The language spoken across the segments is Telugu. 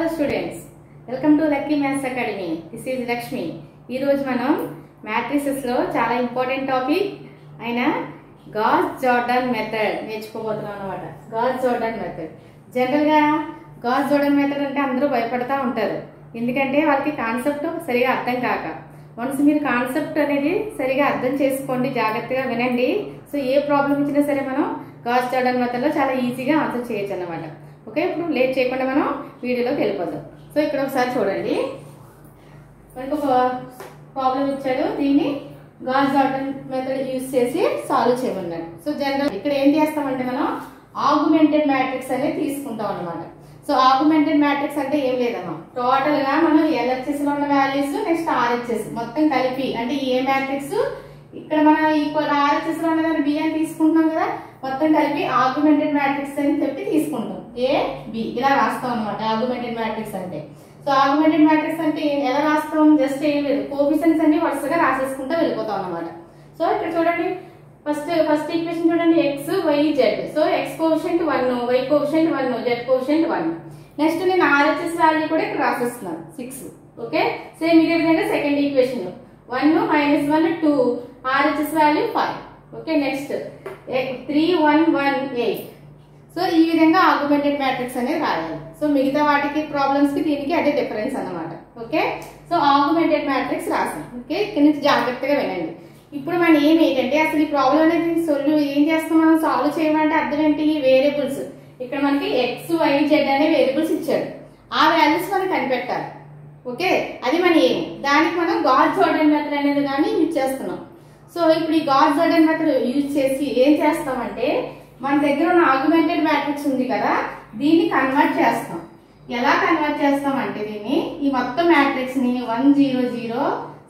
Hello students, welcome to Lucky Maths Academy. This is Lakshmi. ఈ రోజు మనం matrices లో చాలా ఇంపార్టెంట్ టాపిక్ అయిన గాస్ జార్డన్ మెథడ్ నేర్చుకోబోతున్నాం అన్నమాట. గాస్ జార్డన్ మెథడ్ జనరల్ గా గాస్ జార్డన్ మెథడ్ అంటే అందరూ భయపడతా ఉంటారు. ఎందుకంటే వాళ్ళకి కాన్సెప్ట్ సరిగా అర్థం కాక. వన్స్ మీరు కాన్సెప్ట్ అనేది సరిగా అర్థం చేసుకోండి, జాగ్రత్తగా వినండి. సో ఏ ప్రాబ్లం ఇచ్చినా సరే మనం గాస్ జార్డన్ మెథడ్ లో చాలా ఈజీగా ఆన్సర్ చేయొచ్చు అన్నమాట. ఓకే, ఇప్పుడు లేట్ చేయకుండా మనం వీడియోలోకి వెళ్ళిపోదాం. సో ఇక్కడ ఒకసారి చూడండి, మనకు ఒక ప్రాబ్లం ఇచ్చాడు, దీన్ని గాస్ జార్డన్ మెథడ్ యూజ్ చేసి సాల్వ్ చేయమన్నాడు. సో జనరల్ ఇక్కడ ఏం చేస్తామంటే మనం ఆగ్మెంటెడ్ మ్యాట్రిక్స్ అనేది తీసుకుంటాం అన్నమాట. సో ఆగ్మెంటెడ్ మ్యాట్రిక్స్ అంటే ఏం లేదమ్మా, టోటల్ గా మనం LHS లో ఉన్న వాల్యూస్ నెక్స్ట్ RHS మొత్తం కలిపి, అంటే ఏ మ్యాట్రిక్స్ ఇక్కడ మనం ఈక్వల్ RHS లో ఉన్నదాన్ని B అని తీసుకుంటున్నాం కదా, మొత్తం కలిపి ఆగ్మెంటెడ్ మ్యాట్రిక్స్ అని చెప్పి తీసుకుంటాం. A B ఇలా రాస్తాం అనమాట ఆగ్మెంటెడ్ మ్యాట్రిక్స్ అంటే. సో ఆగ్మెంటెడ్ మ్యాట్రిక్స్ అంటే ఎలా రాస్తాం, జస్ట్ ఏం లేదు, కోఎఫిషియెంట్స్ అన్ని వరుసగా రాసేసుకుంటూ వెళ్ళిపోతాం అనమాట. సో ఇక్కడ చూడండి, ఫస్ట్ ఈక్వేషన్ చూడండి, x y z. So x coefficient 1, y coefficient 1, z coefficient 1. Next నేను RHS వాల్యూ కూడా ఇక్కడ రాసేస్తున్నాను 6. ఓకే, సేమ్ ఇదే విధంగా second equation 1 - 1 2, RHS value 5. Okay, next 3 1 1 8. So ఈ విధంగా ఆగ్మెంటెడ్ మ్యాట్రిక్స్ అనేది రాయాలి. సో మిగతా వాటికి ప్రాబ్లమ్స్ కి దీనికి అదే డిఫరెన్స్ అన్నమాట. ఓకే, సో ఆగ్మెంటెడ్ మ్యాట్రిక్స్ రాసాం. ఓకే, ఇక్కడ నుంచి జాగ్రత్తగా వినండి. ఇప్పుడు మనం ఏంటంటే అసలు ఈ ప్రాబ్లం అనేది ఏం చేస్తాం, మనం సాల్వ్ చేయమంటే అర్థం ఏంటి, వేరియబుల్స్ ఇక్కడ మనకి x y z అనే వేరియబుల్స్ ఇచ్చాడు, ఆ వాల్యూస్ మనం కనిపెట్టాలి. ఓకే, అది మన ఏం, దానికి మనం గాస్ జార్డన్ మెథడ్ అనేది కానీ యూజ్ చేస్తున్నాం. సో ఇప్పుడు ఈ గాస్ జార్డన్ మెథడ్ యూజ్ చేసి ఏం చేస్తామంటే మన దగ్గర ఉన్న ఆగ్మెంటెడ్ మ్యాట్రిక్స్ ఉంది కదా, దీన్ని కన్వర్ట్ చేస్తాం. ఎలా కన్వర్ట్ చేస్తాం అంటే దీన్ని, ఈ మొత్తం మ్యాట్రిక్స్ ని 1 0 0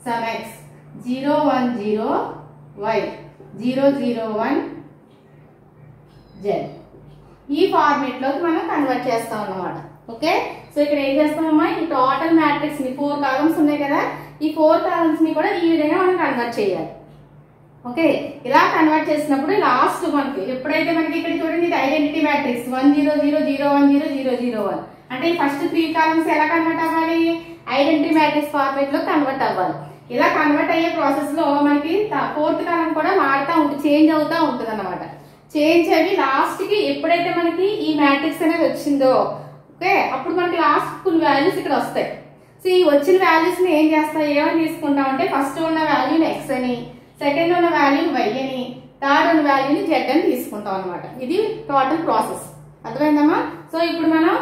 సమ్ x 0 1 0 y 0 0 1 z ఈ ఫార్మేట్ లోకి మనం కన్వర్ట్ చేస్తాం అన్నమాట. ఓకే, సో ఇక్కడ ఏం చేస్తామమ్మా, ఈ టోటల్ మ్యాట్రిక్స్ ని 4 కాలమ్స్ ఉన్నాయి కదా, ఈ 4 కాలమ్స్ ని కూడా ఈ విధంగా మనం కన్వర్ట్ చేయాలి. ఓకే, ఇలా కన్వర్ట్ చేసినప్పుడు లాస్ట్ మనకి ఎప్పుడైతే మనకి ఇక్కడ చూడండి, ఇది ఐడెంటిటీ మ్యాట్రిక్స్ 1 0 0 0 1 0 0 0 1. అంటే ఈ ఫస్ట్ 3 కాలమ్స్ ఎలా కన్వర్ట్ అవ్వాలి, ఐడెంటిటీ మ్యాట్రిక్స్ ఫార్మేట్ లో కన్వర్ట్ అవ్వాలి. ఇలా కన్వర్ట్ అయ్యే ప్రాసెస్ లో మనకి 4th కాలం కూడా మారుతా ఉంటుంది, చేంజ్ అవుతా ఉంటుంది అన్నమాట. చేంజ్ అయ్యి లాస్ట్ కి ఎప్పుడైతే మనకి ఈ మ్యాట్రిక్స్ అనేది వచ్చిందో, ఓకే, అప్పుడు మనకి లాస్ట్ ఫుల్ వాల్యూస్ ఇక్కడ వస్తాయి. సో ఈ వచ్చిన వాల్యూస్ ని ఏం చేస్తాం, ఏమని తీసుకుంటాం అంటే ఫస్ట్ ఉన్న వాల్యూని x అని, సెకండ్ ఉన్న వాల్యూని y అని, థర్డ్ ఉన్న వాల్యూని z అని తీసుకుంటాం అనమాట. ఇది టోటల్ ప్రాసెస్, అర్థమైందమ్మా. సో ఇప్పుడు మనం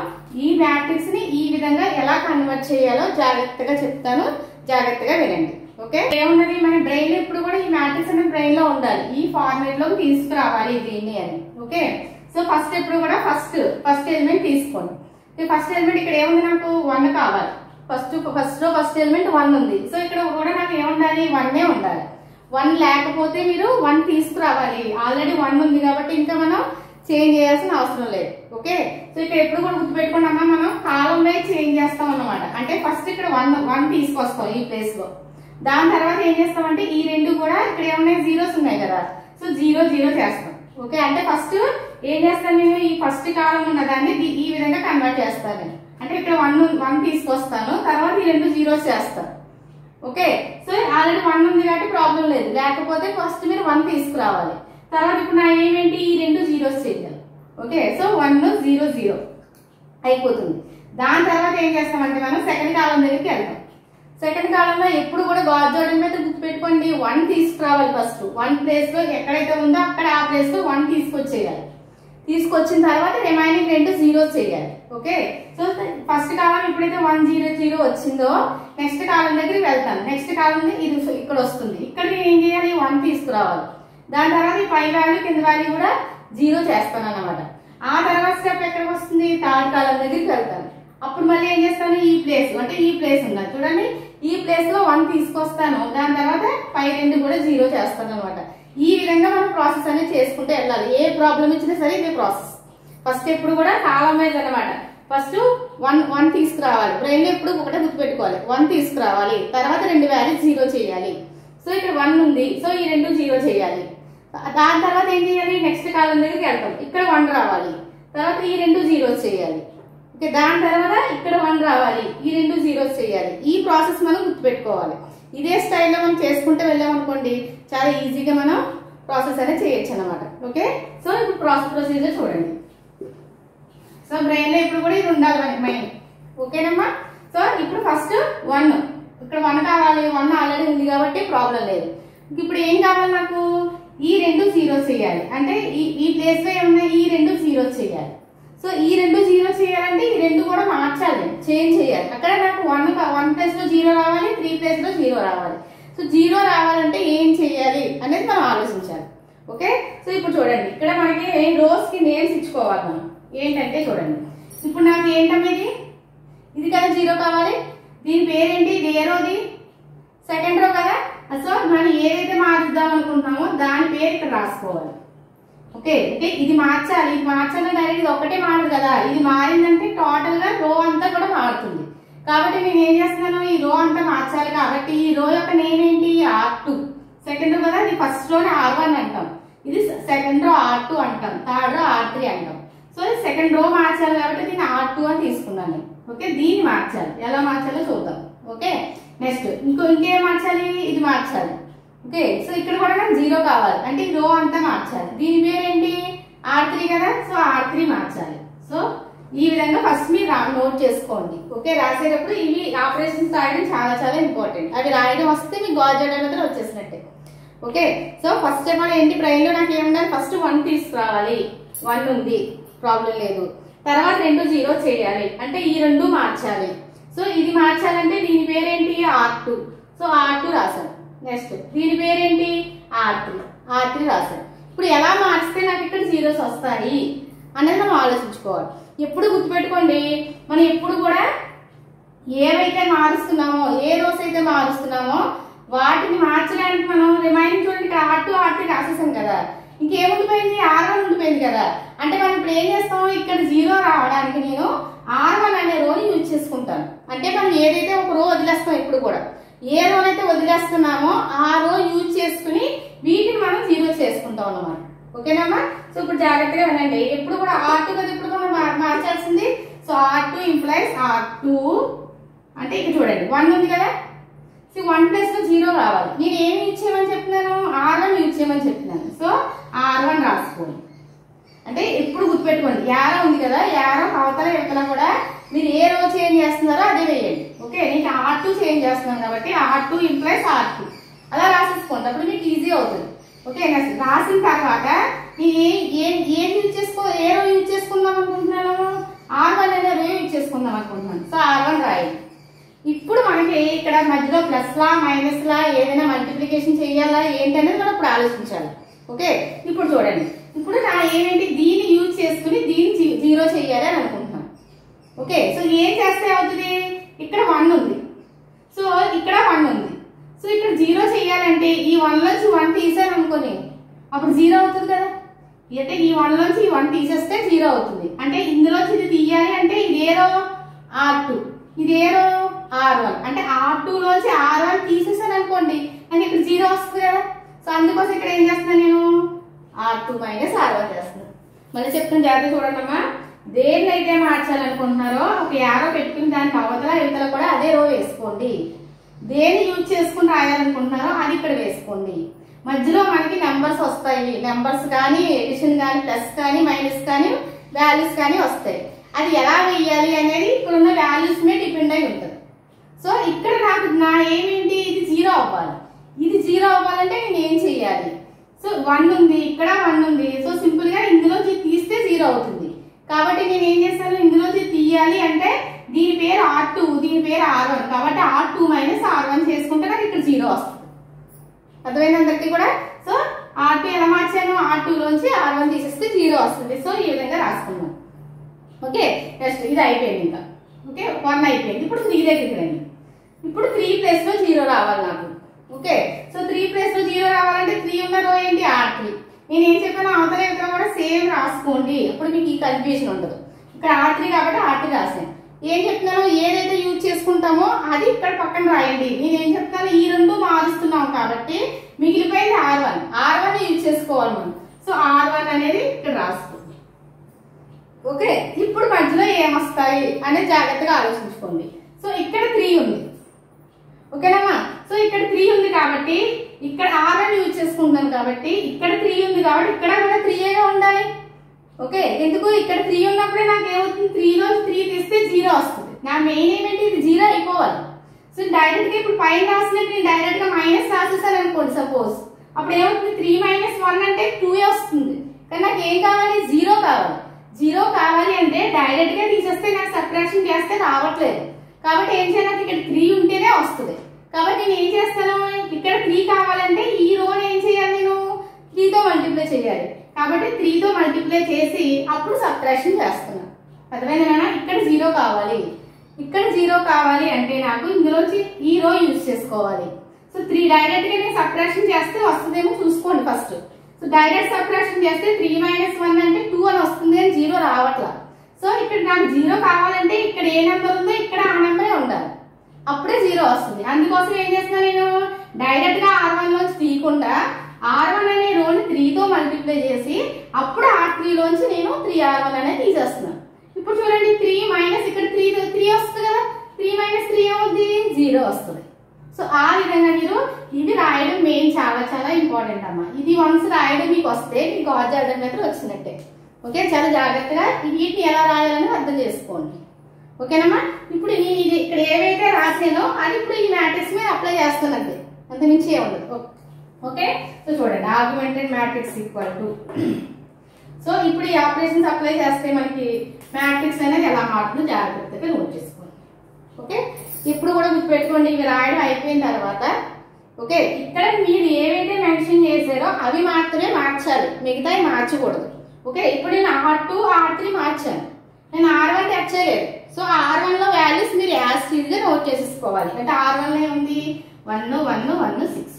ఈ మ్యాట్రిక్స్ ని ఈ విధంగా ఎలా కన్వర్ట్ చేయాలో జాగ్రత్తగా చెప్తాను, జాగ్రత్తగా వినండి. ఓకే, ఏమున్నది మన బ్రెయిన్ ఎప్పుడు కూడా ఈ మ్యాట్రిక్స్ అనేది బ్రెయిన్ లో ఉండాలి, ఈ ఫార్మేట్ లోకి తీసుకురావాలి దీన్ని అని. ఓకే, సో ఫస్ట్ ఎప్పుడు కూడా ఫస్ట్ ఎలిమెంట్ తీసుకోండి. ఫస్ట్ ఎలిమెంట్ ఇక్కడ ఏముంది, నాకు 1 కావాలి. ఫస్ట్ ఎలిమెంట్ 1 ఉంది. సో ఇక్కడ కూడా నాకు ఏముండాలి, 1 ఉండాలి. 1 లేకపోతే మీరు 1 తీసుకురావాలి. ఆల్రెడీ 1 ఉంది కాబట్టి ఇంకా మనం చేంజ్ చేయాల్సిన అవసరం లేదు. ఓకే, సో ఇక్కడ ఎప్పుడు కూడా గుర్తుపెట్టుకోండి అమ్మా, మనం కాలం వైజ్ చేంజ్ చేస్తాం అన్నమాట. అంటే ఫస్ట్ ఇక్కడ 1 తీసుకొస్తాం ఈ ప్లేస్ లో, దాని తర్వాత ఏం చేస్తామంటే ఈ రెండు కూడా ఇక్కడ ఏమున్నాయి, జీరోస్ ఉన్నాయి కదా, సో 0 0 చేస్తాం. ఓకే, అంటే ఫస్ట్ ఏం చేస్తాను నేను, ఈ ఫస్ట్ కాలం ఉన్న దాన్ని ఈ విధంగా కన్వర్ట్ చేస్తాను. అంటే ఇక్కడ 1 తీసుకొస్తాను, తర్వాత ఈ రెండు జీరోస్ చేస్తాను. ఓకే, సో ఆల్రెడీ 1 ఉంది కాబట్టి ప్రాబ్లం లేదు, లేకపోతే ఫస్ట్ మీరు 1 తీసుకురావాలి. తర్వాత ఇప్పుడు నా ఏమేంటి, ఈ రెండు జీరోస్ చేయాలి. ఓకే, సో 1 0 0 అయిపోతుంది. దాని తర్వాత ఏం చేస్తామంటే మనం సెకండ్ కాలం దగ్గరికి వెళ్తాం. సెకండ్ కాలంలో ఎప్పుడు కూడా గాస్ జార్డన్ మెథడ్ గుర్తుపెట్టుకోండి, 1 తీసుకురావాలి. ఫస్ట్ 1 ప్లేస్ లో ఎక్కడైతే ఉందో అక్కడ ఆ ప్లేస్ లో 1 తీసుకొచ్చేయాలి. తీసుకొచ్చిన తర్వాత రిమైనింగ్ రెండు జీరోస్ చేయాలి. ఓకే, సో ఫస్ట్ కాలం ఎప్పుడైతే 1 0 0 వచ్చిందో నెక్స్ట్ కాలం దగ్గరికి వెళ్తాను. నెక్స్ట్ కాలం ఇది ఇక్కడ వస్తుంది, ఇక్కడ నేను ఏం చేయాలి, 1 తీసుకురావాలి. దాని తర్వాత ఈ పై వాల్యూ కింద వాల్యూ కూడా 0 చేస్తాను అన్నమాట. ఆ తర్వాత స్టెప్ ఎక్కడికి వస్తుంది, థర్డ్ కాలం దగ్గరికి వెళ్తాను. అప్పుడు మళ్ళీ ఏం చేస్తాను, ఈ ప్లేస్ అంటే ఈ ప్లేస్ ఉన్నది చూడండి, ఈ ప్లేస్ లో 1 తీసుకొస్తాను. దాని తర్వాత పై రెండు కూడా 0 చేస్తాను అనమాట. ఈ విధంగా మనం ప్రాసెస్ అనేది చేసుకుంటూ వెళ్ళాలి. ఏ ప్రాబ్లం ఇచ్చినా సరే ఇదే ప్రాసెస్. ఫస్ట్ ఎప్పుడు కూడా కాలం వైజ్ అనమాట. ఫస్ట్ 1 తీసుకురావాలి, బ్రెయిన్ ఎప్పుడు ఒకటే గుర్తుపెట్టుకోవాలి, 1 తీసుకురావాలి. తర్వాత రెండు వాల్యూస్ 0 చేయాలి. సో ఇక్కడ 1 ఉంది, సో ఈ రెండు 0 చేయాలి. దాని తర్వాత ఏం చేయాలి, నెక్స్ట్ కాలం దగ్గరికి వెళ్తాం, ఇక్కడ 1 రావాలి. తర్వాత ఈ రెండు జీరోస్ చేయాలి. ఓకే, దాని తర్వాత ఇక్కడ 1 రావాలి, ఈ 2 జీరోస్ చేయాలి. ఈ ప్రాసెస్ మనం గుర్తుపెట్టుకోవాలి. ఇదే స్టైల్లో మనం చేసుకుంటూ వెళ్ళామనుకోండి చాలా ఈజీగా మనం ప్రాసెస్ అనేది చేయొచ్చు అనమాట. ఓకే, సో ఇప్పుడు ప్రొసీజర్ చూడండి. సో బ్రెయిన్ లో ఇప్పుడు కూడా ఇది ఉండాలి మనకి మైండ్. ఓకేనమ్మా. సో ఇప్పుడు ఫస్ట్ 1, ఇక్కడ 1 కావాలి. 1 ఆల్రెడీ ఉంది కాబట్టి ప్రాబ్లం లేదు. ఇప్పుడు ఏం కావాలి నాకు, ఈ 2 జీరోస్ చేయాలి. అంటే ఈ ప్లేస్ లో ఏమన్నా ఈ 2 జీరోస్ చేయాలి. సో ఈ 2 జీరోస్ చేయాలంటే ఈ 2 కూడా మార్చాలి, చేంజ్ చేయాలి. అక్కడ నాకు 1 ప్లేస్ లో 0 రావాలి, 3 ప్లేస్ లో 0 రావాలి. సో 0 రావాలంటే ఏం చేయాలి అనేది మనం ఆలోచించాలి. ఓకే, సో ఇప్పుడు చూడండి ఇక్కడ మనకి రోస్ కి నేమ్స్ ఇచ్చుకోవాలి మనం. ఏంటంటే చూడండి, ఇప్పుడు నాకు ఏంటమ్మా ఇది కదా 0 కావాలి. దీని పేరేంటి, ఇది ఏ రోది, సెకండ్ రో కదా. సో మనం ఏదైతే మారుద్దాం అనుకుంటున్నామో దాని పేరు ఇక్కడ రాసుకోవాలి. ఓకే ఓకే, ఇది మార్చాలి. ఇది మార్చాలంటే ఇది ఒకటే మారదు కదా. ఇది మారిందంటే టోటల్ గా రో అంతా కూడా మారుతుంది. కాబట్టి నేను ఏం చేస్తున్నాను, ఈ రో అంతా మార్చాలి. కాబట్టి ఈ రో యొక్క నేమ్ ఏంటి, R2. సెకండ్ రో కదా, ఇది ఫస్ట్ రోని R1 అంటాం, ఇది సెకండ్ రో R2 అంటాం, థర్డ్ రో R3 అంటాం. సో సెకండ్ రో మార్చాలి కాబట్టి దీన్ని R2 అని తీసుకున్నాను. ఓకే, దీన్ని మార్చాలి. ఎలా మార్చాలో చూద్దాం. ఓకే, నెక్స్ట్ ఇంకేం మార్చాలి, ఇది మార్చాలి. ఓకే, సో ఇక్కడ కూడా నాకు 0 కావాలి అంటే ఈ రో అంతా మార్చాలి. దీని పేరేంటి, R3 కదా. సో R3 మార్చాలి. సో ఈ విధంగా ఫస్ట్ మీరు నోట్ చేసుకోండి. ఓకే, రాసేటప్పుడు ఇవి ఆపరేషన్స్ రాయడం చాలా చాలా ఇంపార్టెంట్. అవి రాయడం వస్తే మీకు గాస్ జార్డాన్ మెథడ్ వచ్చేసినట్టే. Okay, so first of all ఏంటి, బ్రెయిన్ లో నాకు ఏముండాలి, ఫస్ట్ 1 తీసుకురావాలి. 1 ఉంది, ప్రాబ్లం లేదు. తర్వాత 2 జీరో చేయాలి అంటే ఈ 2 మార్చాలి. సో ఇది మార్చాలంటే దీని పేరేంటి, R2. సో R2 రాశాను. నెక్స్ట్ దీని పేరేంటి, R3 రాశాను. ఇప్పుడు ఎలా మార్చితే నాకు ఇక్కడ జీరోస్ వస్తాయి అనేది మనం ఆలోచించుకోవాలి. ఎప్పుడు గుర్తుపెట్టుకోండి, మనం ఎప్పుడు కూడా ఏవైతే మారుస్తున్నామో, ఏ రోస్ అయితే మారుస్తున్నామో వాటిని మార్చడానికి మనం రిమైనింగ్ చూడండి, ఇక్కడ R2 రాసేసాం కదా. ఇంకేముండిపోయింది, R1 ఉండిపోయింది కదా. అంటే మనం ఇప్పుడు ఏం చేస్తాం, ఇక్కడ 0 రావడానికి నేను R1 అనే రోని యూజ్ చేసుకుంటాను. అంటే మనం ఏదైతే ఒక రో వదిలేస్తాం, ఇప్పుడు కూడా ఏ రో అయితే వదిలేస్తున్నామో ఆ రో యూజ్ చేసుకుని వీటిని మనం 0 చేసుకుంటాం అన్నమాట. ఓకేనమ్మా. సో ఇప్పుడు జాగ్రత్తగా వినండి, ఎప్పుడు కూడా R2 కదా ఇప్పుడు మనం మార్చాల్సింది. సో R2 ఇంప్లైస్ R2 అంటే ఇక్కడ చూడండి 1 ఉంది కదా. సో 1 ప్లస్ లో 0 రావాలి. నేను ఏమి యూజ్ చేయమని చెప్తున్నాను, R1 యూజ్ చేయమని చెప్తున్నాను. సో R1 రాసుకోండి. అంటే ఎప్పుడు గుర్తుపెట్టుకోండి, యారో ఉంది కదా, యారో అవతల ఇవతల కూడా మీరు ఏ రో చేంజ్ చేస్తున్నారో అదే వేయండి. ఓకే, నేను R2 చేంజ్ చేస్తున్నాను కాబట్టి R2 ఇంప్లైస్ R2 అలా రాసేసుకోండి. అప్పుడు మీకు ఈజీ అవుతుంది. ఓకే, నెక్స్ట్ రాసిన తర్వాత నేను ఏం యూజ్ ఏ రో యూజ్ చేసుకుందాం అనుకుంటున్నాను, R1 అనే రో యూజ్ చేసుకుందాం అనుకుంటున్నాను. సో R1 రాయండి. ఇప్పుడు మనకి ఇక్కడ మధ్యలో ప్లస్ లా మైనస్ లా ఏదైనా మల్టిప్లికేషన్ చేయాలా ఏంటి అనేది మనం ఇప్పుడు ఆలోచించాలి. ఓకే, ఇప్పుడు చూడండి, ఇప్పుడు నా ఏంటి దీన్ని యూజ్ చేసుకుని దీన్ని 0 చేయాలి అని అనుకుంటున్నాను. ఓకే, సో ఏం చేస్తే అవుతుంది, ఇక్కడ 1 ఉంది. సో ఇక్కడ 1 ఉంది. సో ఇక్కడ 0 చేయాలంటే ఈ 1 నుంచి 1 తీసాను అనుకోని అప్పుడు 0 అవుతుంది కదా. అంటే ఈ 1 నుంచి ఈ 1 తీసేస్తే 0 అవుతుంది. అంటే ఇందులోంచి ఇది తీయాలి అంటే ఇదేరో R2, ఇదేరో R1. అంటే R2 లోంచి R1 తీసేసాను అనుకోండి అంటే ఇక్కడ 0 వస్తుంది కదా. సో అందుకోసం ఇక్కడ ఏం చేస్తున్నాను, నేను R2 మైనస్ R1 చేస్తున్నాను. మళ్ళీ చెప్తాను, జాగ్రత్త చూడండి అమ్మా. దేన్ని అయితే మార్చాలనుకుంటున్నారో ఒక యారో పెట్టుకుని దానికి అవతల ఇవతల కూడా అదే రో వేసుకోండి. దేన్ని యూజ్ చేసుకుని రాయాలనుకుంటున్నారో అది ఇక్కడ వేసుకోండి. మధ్యలో మనకి నెంబర్స్ వస్తాయి, నెంబర్స్ కానీ ఎడిషన్ కానీ ప్లస్ కానీ మైనస్ కానీ వాల్యూస్ కానీ వస్తాయి. అది ఎలా వేయాలి అనేది ఇక్కడున్న వాల్యూస్ మీద డిపెండ్ అయి ఉంటుంది. సో ఇక్కడ నాకు నా ఏమేంటి, ఇది 0 అవ్వాలి. ఇది 0 అవ్వాలంటే నేను ఏం చెయ్యాలి, సో 1 ఉంది, ఇక్కడ 1 ఉంది. సో సింపుల్ గా ఇందులోంచి తీస్తే 0 అవుతుంది. కాబట్టి నేను ఏం చేస్తాను, ఇందులోంచి తీయాలి అంటే దీని పేరు R2, దీని పేరు R1. కాబట్టి R2 మైనస్ R1 చేసుకుంటే నాకు ఇక్కడ 0 వస్తుంది. అర్థమైంది అందరికీ కూడా. సో R2 ఎలా మార్చాను, R2 లోంచి R1 తీసేస్తే 0 వస్తుంది. సో ఈ విధంగా రాసుకున్నాను. ఓకే, నెక్స్ట్ ఇది అయిపోయింది. ఇంకా ఓకే 1 అయిపోయింది. ఇప్పుడు 3 దగ్గరికి రండి. ఇప్పుడు 3 ప్లేస్ లో 0 రావాలి నాకు. ఓకే, సో 3 ప్లేస్ లో 0 రావాలంటే 3 ఉన్న రో ఏంటి, R3. నేను ఏం చెప్పాను, అవతల ఇవతల కూడా సేమ్ రాసుకోండి. అప్పుడు మీకు ఈ కన్ఫ్యూజన్ ఉండదు. ఇక్కడ R3 కాబట్టి R3 రాసాను. ఏం చెప్తున్నాను, ఏదైతే యూజ్ చేసుకుంటామో అది ఇక్కడ పక్కన రాయండి. నేను ఏం చెప్తాను, ఈ 2 మారుస్తున్నాం కాబట్టి మిగిలిపోయింది R1 యూజ్ చేసుకోవాలి మనం. సో R1 అనేది ఇక్కడ రాసుకోండి. ఓకే, ఇప్పుడు మధ్యలో ఏమొస్తాయి అనేది జాగ్రత్తగా ఆలోచించుకోండి. సో ఇక్కడ 3 ఉంది, ఓకేనమ్మా. సో ఇక్కడ 3 ఉంది కాబట్టి ఇక్కడ R1 యూజ్ చేసుకుంటున్నాను కాబట్టి ఇక్కడ 3 ఉంది కాబట్టి ఇక్కడ కూడా 3 ఉండాలి. ఓకే, ఎందుకు ఇక్కడ 3 ఉన్నప్పుడే నాకు ఏమవుతుంది, 3 నుంచి 3 తీస్తే 0 వస్తుంది. నా మెయిన్ ఏమంటే ఇది 0 అయిపోవాలి. సో డైరెక్ట్ గా ఇప్పుడు పైన రాసినట్టు నేను డైరెక్ట్ గా మైనస్ రాసేసాను అనుకోండి సపోజ్, అప్పుడు ఏమవుతుంది 3 - 1 అంటే 2 వస్తుంది. కానీ నాకు ఏం కావాలి, 0 కావాలి. 0 కావాలి అంటే డైరెక్ట్ గా తీసేస్తే నాకు సబ్ట్రాక్షన్ చేస్తే రావట్లేదు. కాబట్టి ఏం చేయాలి, ఇక్కడ 3 ఉంటేనే వస్తుంది. కాబట్టి నేను ఏం చేస్తాను, ఇక్కడ 3 కావాలంటే ఈ రోని ఏం చేయాలి, నేను 3 తో మల్టిప్లై చేయాలి. కాబట్టి 3 తో మల్టిప్లై చేసి అప్పుడు సబ్ట్రాక్షన్ చేస్తున్నాను. అర్థమైందా? ఇక్కడ 0 కావాలి, ఇక్కడ 0 కావాలి అంటే నాకు ఇందులోంచి ఈ రో యూజ్ చేసుకోవాలి. సో 3 డైరెక్ట్ గా నేను సబ్ట్రాక్షన్ చేస్తే వస్తుందేమో చూసుకోండి ఫస్ట్. సో డైరెక్ట్ సబ్ట్రాక్షన్ చేస్తే 3 - 1 అంటే 2 అని వస్తుంది, అని 0 రావట్లా. సో ఇక్కడ నాకు 0 కావాలంటే ఇక్కడ ఏ నెంబర్ ఉందో ఇక్కడ ఆ నెంబరే ఉండాలి, అప్పుడే 0 వస్తుంది. అందుకోసం ఏం చేస్తున్నాను, నేను డైరెక్ట్ గా R1 లోంచి తీయకుండా R1 అనే రోని 3 తో మల్టిప్లై చేసి అప్పుడు R3 లోంచి నేను 3R1 అనేది తీసేస్తున్నాను. ఇప్పుడు చూడండి 3 మైనస్ ఇక్కడ 3 వస్తుంది కదా, 3 - 3 ఏమవుతుంది, 0 వస్తుంది. సో ఆ విధంగా మీరు ఇది రాయడం మెయిన్ చాలా చాలా ఇంపార్టెంట్ అమ్మా. ఇది వన్స్ రాయడం మీకు వస్తే మీకు గాస్ జార్డన్ మెథడ్ వచ్చినట్టే. ఓకే, చాలా జాగ్రత్తగా వీటిని ఎలా రాయాలని అర్థం చేసుకోండి. ఓకేనమ్మా. ఇప్పుడు నేను ఇది ఇక్కడ ఏవైతే రాసానో అది ఇప్పుడు ఈ మ్యాట్రిక్స్ మీద అప్లై చేస్తానంతే, అంత మించి ఏముండదు. ఓకే, సో చూడండి argumented matrix equal to, so ఇప్పుడు ఈ ఆపరేషన్స్ అప్లై చేస్తే మనకి మ్యాట్రిక్స్ అనేది ఎలా మారుతుందో జాగ్రత్తగా నోట్ చేసుకోండి. ఓకే, ఇప్పుడు కూడా గుర్తుపెట్టుకోండి, ఇవి రాయడం అయిపోయిన తర్వాత ఓకే ఇక్కడ మీరు ఏవైతే మెన్షన్ చేశారో అవి మాత్రమే మార్చాలి, మిగతావి మార్చకూడదు. ఓకే, ఇప్పుడు నేను R2 R3 మార్చాను, నేను R1 టచ్ చేయలేదు. సో R1 లో వాల్యూస్ మీరు యాజ్ టీజ్ గా నోట్ చేసేసుకోవాలి. అంటే R1 లో ఏముంది 1 1 1 6.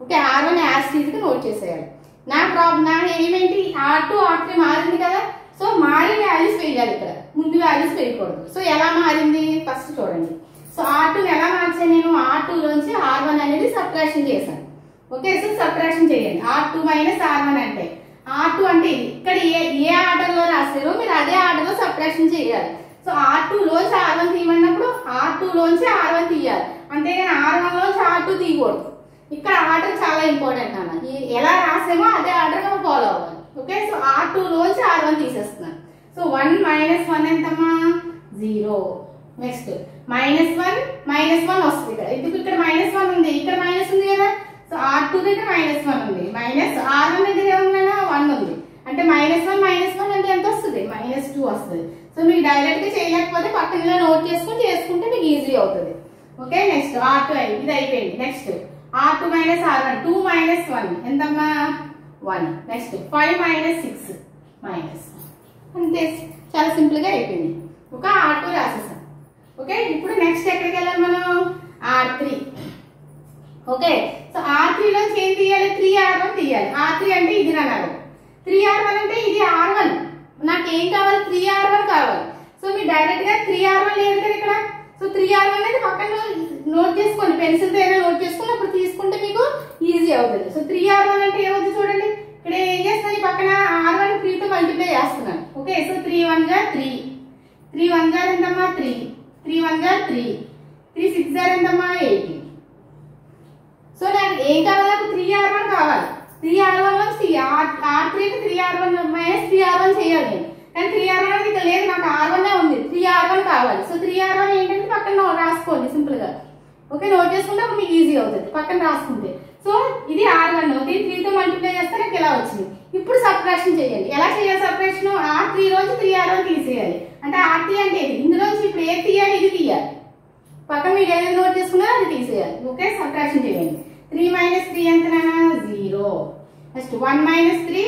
ఓకే, R1 యాజ్ టీజ్ గా నోట్ చేసేయాలి. నా ఏమేంటి R2 R3 మారింది కదా, సో మారిన వాల్యూస్ వేయాలి, ఇక్కడ ముందు వాల్యూస్ వేయకూడదు. సో ఎలా మారింది ఫస్ట్ చూడండి. సో R2 ఎలా మార్చాను, నేను R2 లోంచి R1 అనేది సబ్ట్రాక్షన్ చేశాను. ఓకే, సో సబ్ట్రాక్షన్ చేయండి. R2 - R1 అంటే R2 అంటే ఇక్కడ ఏ ఆర్డర్ లో రాశారో మీరు అదే ఆర్డర్ లో సబ్ట్రాక్షన్ చేయాలి. సో R2 లోంచి R1 తీయమన్నప్పుడు R2 లోంచి R1 తీయాలి, అంతేగాని R1 లోంచి R2 తీయకూడదు. ఇక్కడ ఆర్డర్ చాలా ఇంపార్టెంట్ అన్న, ఎలా రాసామో అదే ఆర్డర్ మనం ఫాలో అవ్వాలి. ఓకే, సో R2 లోంచి R1 తీసేస్తున్నాను. సో 1 - 1 ఎంతమ్మా 0. నెక్స్ట్ -1 వస్తుంది ఇక్కడ, ఎందుకు ఇక్కడ -1 ఉంది, ఇక్కడ మైనస్ ఉంది కదా. సో R2 దగ్గర -1 ఉంది, మైనస్ R1 దగ్గర ఏమన్నా 1 ఉంది, అంటే -1 అంటే ఎంత వస్తుంది, -2 వస్తుంది. సో మీకు డైరెక్ట్ గా చేయలేకపోతే పక్కన నోట్ చేసుకుంటే మీకు ఈజీ అవుతుంది. ఓకే, నెక్స్ట్ R2 ఇది అయిపోయింది. నెక్స్ట్ R2 - R1 2 - 1 ఎంతమ్మా 1. నెక్స్ట్ 5 - 6 మైనస్, అంతే, చాలా సింపుల్ గా అయిపోయింది. ఒక R2 రాసేసాం. ఓకే, ఇప్పుడు నెక్స్ట్ ఎక్కడికి వెళ్ళాలి మనం, R3. ఓకే, సో R3 లో ఏం తీయాలి, 3R1 తీయాలి. R3 అంటే ఇది అన్నారు, 3R1 అంటే ఇది R1, నాకు ఏం కావాలి 3R1 కావాలి. సో మీరు డైరెక్ట్ గా 3R1 లేదు కదా ఇక్కడ, సో 3R1 అనేది పక్కన నోట్ చేసుకోండి, పెన్సిల్ తో అయినా నోట్ చేసుకుని అప్పుడు తీసుకుంటే మీకు ఈజీ అవుతుంది. సో 3R1 అంటే ఏమవుతుంది చూడండి, ఇక్కడ ఏం చేస్తాను పక్కన R1 3 తో మల్టిప్లై చేస్తున్నాను. ఓకే, సో 3 1 గా 3, 3 1 గా ఎంతమ్మా 3, 3 1 గా 3, 3 6 గా ఎంతమ్మా 18. సో నాకు ఏం కావాలి, నాకు 3R1 కావాలి. 3R1 నుంచి R3 కి 3R1 - 3R1 చేయాలి నేను, కానీ 3R1 అనేది ఇక్కడ లేదు, నాకు R1 ఉంది, 3R1 కావాలి. సో 3R1 ఏంటంటే పక్కన రాసుకోండి సింపుల్ గా. ఓకే, నోట్ చేసుకుంటే అప్పుడు మీకు ఈజీ అవుతుంది పక్కన రాసుకుంటే. సో ఇది R1, 3 తో మల్టిప్లై చేస్తే నాకు ఇలా వచ్చింది. ఇప్పుడు సబ్ట్రాక్షన్ చేయండి. ఎలా చేయాలి సబ్ట్రాక్షన్, R3 లోంచి 3R1 తీసేయాలి. అంటే R3 అంటే ఇందులోంచి ఇప్పుడు ఏది తీయాలి, ఇది తీయాలి, పక్కన మీరు ఏదైనా నోట్ చేసుకున్నా అది తీసేయాలి. ఓకే, సబ్ట్రాక్షన్ చేయండి. 3 - 3 ఎంతనా 0. నెక్స్ట్ 1 - 3